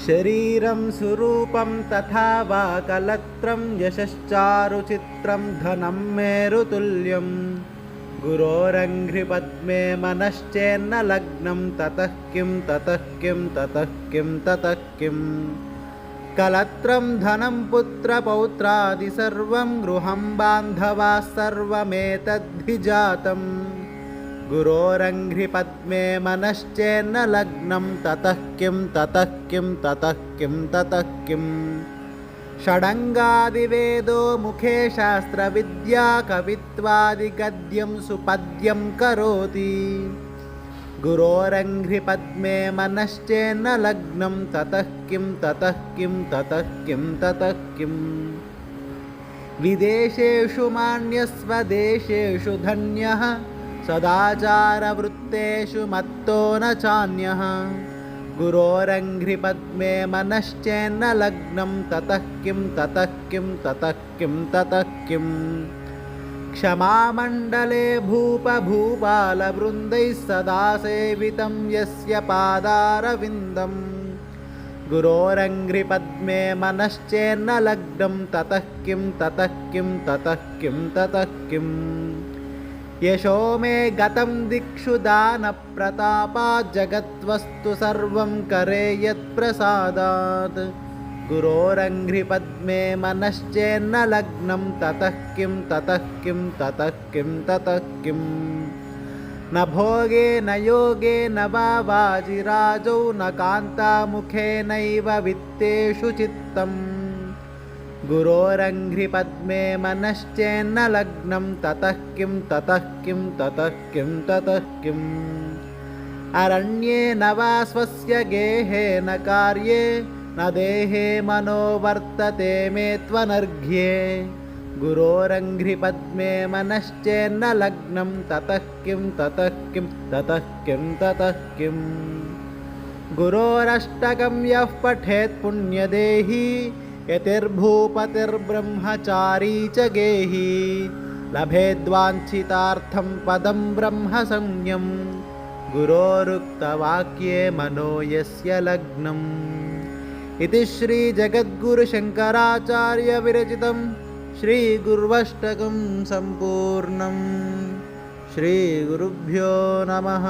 शरीरं सुरूपं तथा वा कलत्रं यशश्चारुचित्रं धनं मेरुतुल्यं गुरोरङ्घ्रिपद्मे मनश्चेन्न लग्नं ततः किं ततः किं ततः किं ततः किं कलत्रं धनं पुत्रपौत्रादि सर्वं गृहं बान्धवाः सर्वमेतद्धिजातं गुरोरङ्घ्रिपद्मे मनश्चेन्न लग्नं ततः किं ततः किं ततः किं ततः किं षडङ्गादिवेदो मुखे शास्त्रविद्या कवित्वादिगद्यं सुपद्यं करोति गुरोरङ्घ्रिपद्मे मनश्चेन्न लग्नं ततः किं ततः किं ततः किं ततः किं विदेशेषु मान्यस्वदेशेषु धन्यः सदाचारवृत्तेषु मत्तो न चान्यः गुरोरङ्घ्रिपद्मे मनश्चेन्न लग्नं ततः किं ततः किं ततः किं ततः किं क्षमामण्डले भूपभूपालवृन्दैः सदा सेवितं यस्य पादारविन्दं गुरोरङ्घ्रिपद्मे मनश्चेन्न लग्नं ततः किं ततः किं ततः किं ततः किं यशो मे गतं दिक्षु दानप्रतापात् जगद्वस्तु सर्वं करे यत्प्रसादात् गुरोरङ्घ्रिपद्मे मनश्चेन्न लग्नं ततः किं ततः किं ततः किं ततः किं न भोगे न योगे न वा वाजिराजौ न कान्तामुखे नैव वित्तेषु चित्तम् गुरोरङ्घ्रिपद्मे मनश्चेन्न लग्नं ततः किं ततः किं ततः किं ततः किम् अरण्ये न वा स्वस्य गेहे न कार्ये न देहे मनो वर्तते मे त्वनर्घ्ये गुरोरङ्घ्रिपद्मे मनश्चेन्न लग्नं ततः किं ततः किं ततः किं ततः किं गुरोरष्टकं यः पठेत् पुण्यदेही यतिर्भूपतिर्ब्रह्मचारी च गेही लभेद्वाञ्छितार्थं पदं ब्रह्मसंज्ञं गुरोरुक्तवाक्ये मनो यस्य लग्नम् इति श्रीजगद्गुरुशङ्कराचार्यविरचितं श्रीगुर्वष्टकं सम्पूर्णम्। श्रीगुरुभ्यो नमः।